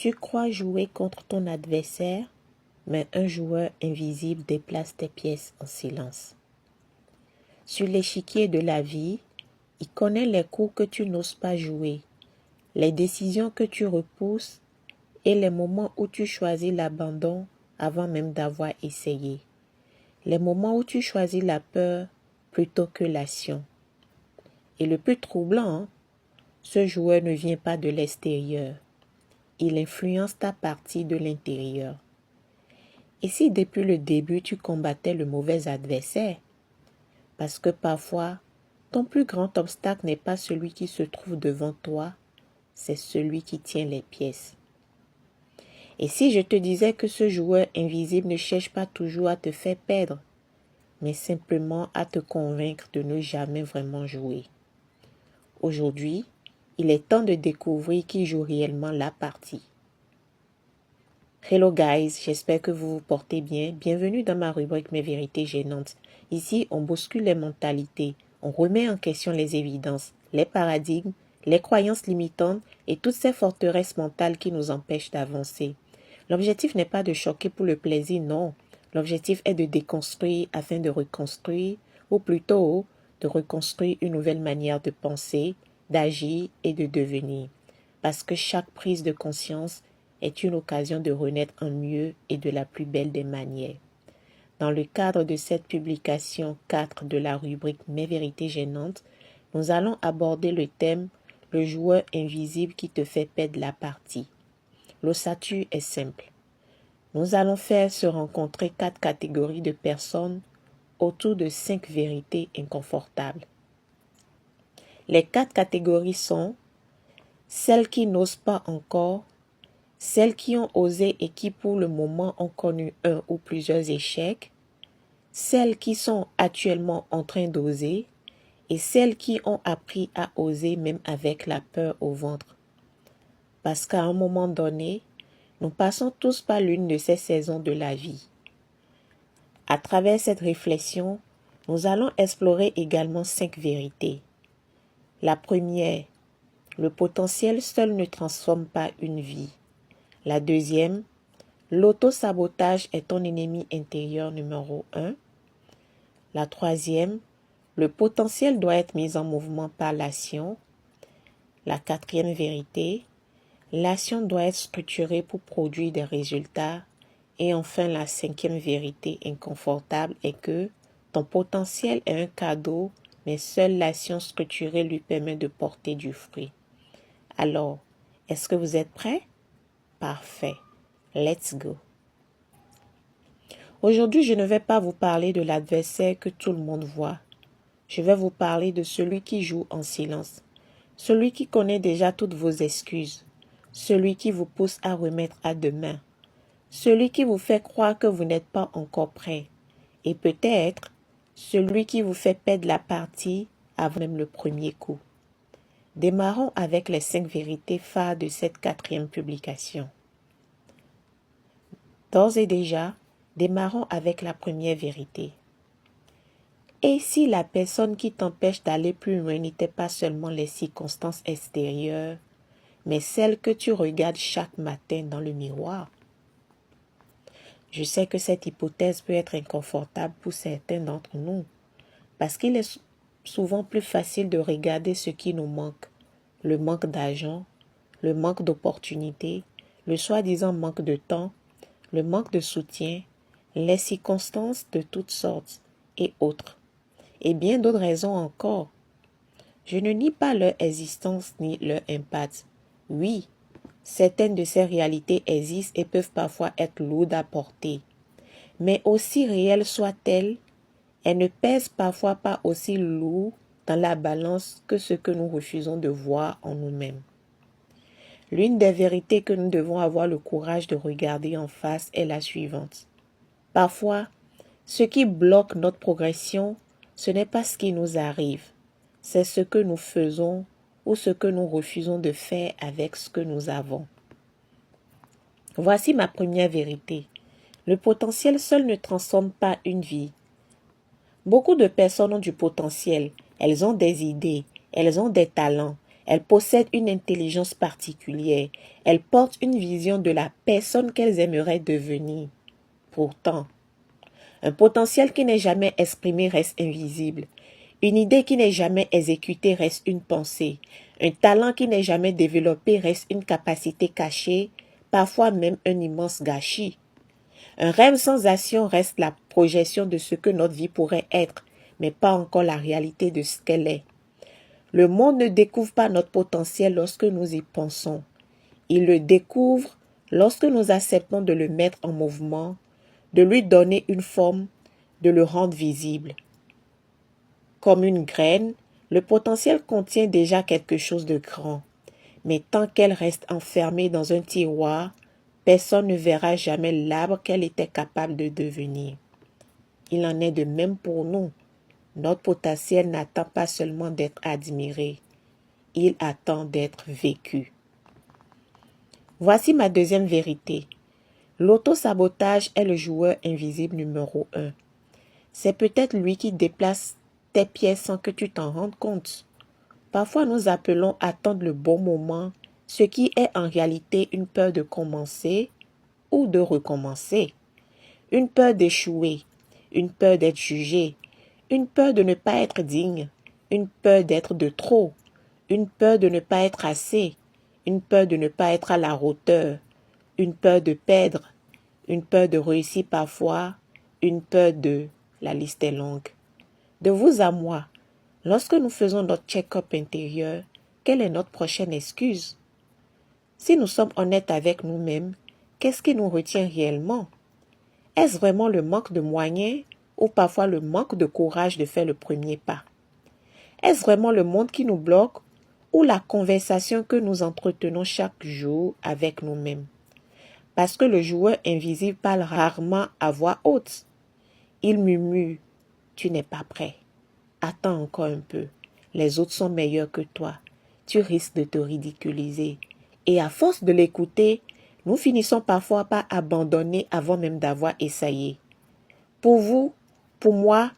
Tu crois jouer contre ton adversaire, mais un joueur invisible déplace tes pièces en silence. Sur l'échiquier de la vie, il connaît les coups que tu n'oses pas jouer, les décisions que tu repousses et les moments où tu choisis l'abandon avant même d'avoir essayé. Les moments où tu choisis la peur plutôt que l'action. Et le plus troublant, ce joueur ne vient pas de l'extérieur. Il influence ta partie de l'intérieur. Et si depuis le début tu combattais le mauvais adversaire, parce que parfois, ton plus grand obstacle n'est pas celui qui se trouve devant toi, c'est celui qui tient les pièces. Et si je te disais que ce joueur invisible ne cherche pas toujours à te faire perdre, mais simplement à te convaincre de ne jamais vraiment jouer. Aujourd'hui, il est temps de découvrir qui joue réellement la partie. Hello guys, j'espère que vous vous portez bien. Bienvenue dans ma rubrique Mes vérités gênantes. Ici, on bouscule les mentalités, on remet en question les évidences, les paradigmes, les croyances limitantes et toutes ces forteresses mentales qui nous empêchent d'avancer. L'objectif n'est pas de choquer pour le plaisir, non. L'objectif est de déconstruire afin de reconstruire, ou plutôt de reconstruire une nouvelle manière de penser, d'agir et de devenir. Parce que chaque prise de conscience est une occasion de renaître en mieux et de la plus belle des manières. Dans le cadre de cette publication 4 de la rubrique Mes vérités gênantes, nous allons aborder le thème « Le joueur invisible qui te fait perdre la partie ». L'ossature est simple. Nous allons faire se rencontrer 4 catégories de personnes autour de 5 vérités inconfortables. Les 4 catégories sont celles qui n'osent pas encore, celles qui ont osé et qui pour le moment ont connu un ou plusieurs échecs, celles qui sont actuellement en train d'oser et celles qui ont appris à oser même avec la peur au ventre. Parce qu'à un moment donné, nous passons tous par l'une de ces saisons de la vie. À travers cette réflexion, nous allons explorer également 5 vérités. La première, le potentiel seul ne transforme pas une vie. La deuxième, l'auto-sabotage est ton ennemi intérieur numéro 1. La troisième, le potentiel doit être mis en mouvement par l'action. La quatrième vérité, l'action doit être structurée pour produire des résultats. Et enfin, la cinquième vérité inconfortable est que ton potentiel est un cadeau, mais seule l'action structurée lui permet de porter du fruit. Alors, est-ce que vous êtes prêts? Parfait. Let's go. Aujourd'hui, je ne vais pas vous parler de l'adversaire que tout le monde voit. Je vais vous parler de celui qui joue en silence. Celui qui connaît déjà toutes vos excuses. Celui qui vous pousse à remettre à demain. Celui qui vous fait croire que vous n'êtes pas encore prêt. Et peut-être celui qui vous fait perdre la partie avant même le premier coup. Démarrons avec les 5 vérités phares de cette 4e publication. D'ores et déjà, démarrons avec la première vérité. Et si la personne qui t'empêche d'aller plus loin n'était pas seulement les circonstances extérieures, mais celle que tu regardes chaque matin dans le miroir? Je sais que cette hypothèse peut être inconfortable pour certains d'entre nous, parce qu'il est souvent plus facile de regarder ce qui nous manque, le manque d'argent, le manque d'opportunités, le soi-disant manque de temps, le manque de soutien, les circonstances de toutes sortes et autres, et bien d'autres raisons encore. Je ne nie pas leur existence ni leur impact. Oui, certaines de ces réalités existent et peuvent parfois être lourdes à porter. Mais aussi réelles soient-elles, elles ne pèsent parfois pas aussi lourd dans la balance que ce que nous refusons de voir en nous-mêmes. L'une des vérités que nous devons avoir le courage de regarder en face est la suivante. Parfois, ce qui bloque notre progression, ce n'est pas ce qui nous arrive, c'est ce que nous faisons ou ce que nous refusons de faire avec ce que nous avons. Voici ma première vérité. Le potentiel seul ne transforme pas une vie. Beaucoup de personnes ont du potentiel, elles ont des idées, elles ont des talents, Elles possèdent une intelligence particulière. Elles portent une vision de la personne qu'elles aimeraient devenir. Pourtant, un potentiel qui n'est jamais exprimé reste invisible. Une idée qui n'est jamais exécutée reste une pensée. Un talent qui n'est jamais développé reste une capacité cachée, parfois même un immense gâchis. Un rêve sans action reste la projection de ce que notre vie pourrait être, mais pas encore la réalité de ce qu'elle est. Le monde ne découvre pas notre potentiel lorsque nous y pensons. Il le découvre lorsque nous acceptons de le mettre en mouvement, de lui donner une forme, de le rendre visible. Comme une graine, le potentiel contient déjà quelque chose de grand. Mais tant qu'elle reste enfermée dans un tiroir, personne ne verra jamais l'arbre qu'elle était capable de devenir. Il en est de même pour nous. Notre potentiel n'attend pas seulement d'être admiré, il attend d'être vécu. Voici ma deuxième vérité. L'auto-sabotage est le joueur invisible numéro 1. C'est peut-être lui qui déplace tes pieds sans que tu t'en rendes compte. Parfois nous appelons attendre le bon moment, ce qui est en réalité une peur de commencer ou de recommencer. Une peur d'échouer, une peur d'être jugé, une peur de ne pas être digne, une peur d'être de trop, une peur de ne pas être assez, une peur de ne pas être à la hauteur, une peur de perdre, une peur de réussir parfois, une peur de... La liste est longue. De vous à moi, lorsque nous faisons notre check-up intérieur, quelle est notre prochaine excuse? Si nous sommes honnêtes avec nous-mêmes, qu'est-ce qui nous retient réellement? Est-ce vraiment le manque de moyens ou parfois le manque de courage de faire le premier pas? Est-ce vraiment le monde qui nous bloque ou la conversation que nous entretenons chaque jour avec nous-mêmes? Parce que le joueur invisible parle rarement à voix haute. Il murmure, tu n'es pas prêt. Attends encore un peu. Les autres sont meilleurs que toi. Tu risques de te ridiculiser. Et à force de l'écouter, nous finissons parfois par abandonner avant même d'avoir essayé. Pour vous, pour moi,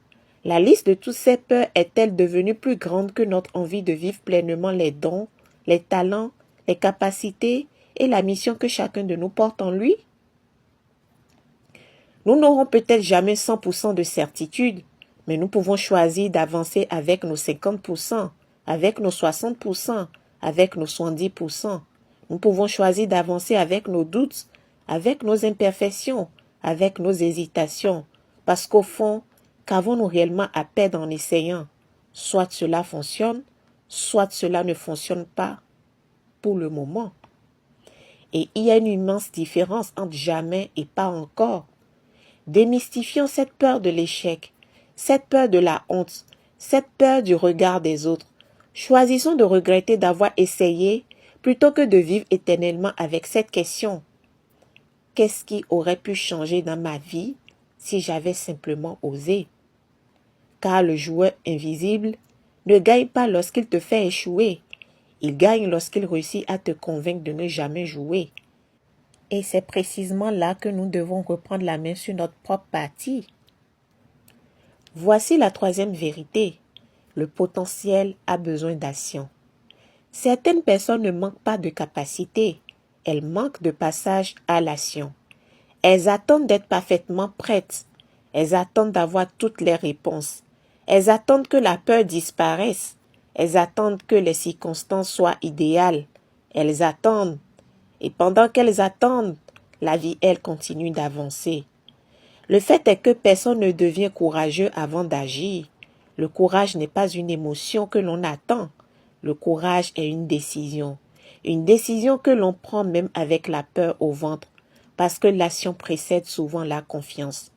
la liste de toutes ces peurs est-elle devenue plus grande que notre envie de vivre pleinement les dons, les talents, les capacités et la mission que chacun de nous porte en lui? Nous n'aurons peut-être jamais 100% de certitude, mais nous pouvons choisir d'avancer avec nos 50%, avec nos 60%, avec nos 70%. Nous pouvons choisir d'avancer avec nos doutes, avec nos imperfections, avec nos hésitations, parce qu'au fond, qu'avons-nous réellement à perdre en essayant? Soit cela fonctionne, soit cela ne fonctionne pas pour le moment. Et il y a une immense différence entre jamais et pas encore. Démystifions cette peur de l'échec, cette peur de la honte, cette peur du regard des autres. Choisissons de regretter d'avoir essayé plutôt que de vivre éternellement avec cette question. Qu'est-ce qui aurait pu changer dans ma vie si j'avais simplement osé? Car le joueur invisible ne gagne pas lorsqu'il te fait échouer. Il gagne lorsqu'il réussit à te convaincre de ne jamais jouer. Et c'est précisément là que nous devons reprendre la main sur notre propre partie. Voici la troisième vérité. Le potentiel a besoin d'action. Certaines personnes ne manquent pas de capacité. Elles manquent de passage à l'action. Elles attendent d'être parfaitement prêtes. Elles attendent d'avoir toutes les réponses. Elles attendent que la peur disparaisse. Elles attendent que les circonstances soient idéales. Elles attendent. Et pendant qu'elles attendent, la vie, elle, continue d'avancer. Le fait est que personne ne devient courageux avant d'agir. Le courage n'est pas une émotion que l'on attend. Le courage est une décision. Une décision que l'on prend même avec la peur au ventre, parce que l'action précède souvent la confiance.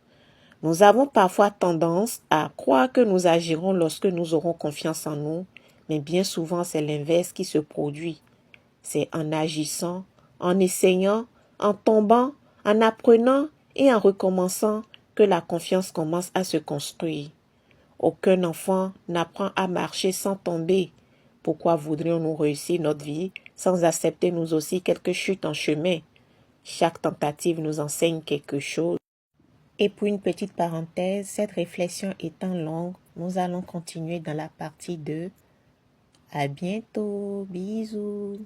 Nous avons parfois tendance à croire que nous agirons lorsque nous aurons confiance en nous, mais bien souvent c'est l'inverse qui se produit. C'est en agissant, en essayant, en tombant, en apprenant et en recommençant que la confiance commence à se construire. Aucun enfant n'apprend à marcher sans tomber. Pourquoi voudrions-nous réussir notre vie sans accepter nous aussi quelques chutes en chemin? Chaque tentative nous enseigne quelque chose. Et pour une petite parenthèse, cette réflexion étant longue, nous allons continuer dans la partie 2 À bientôt. Bisous.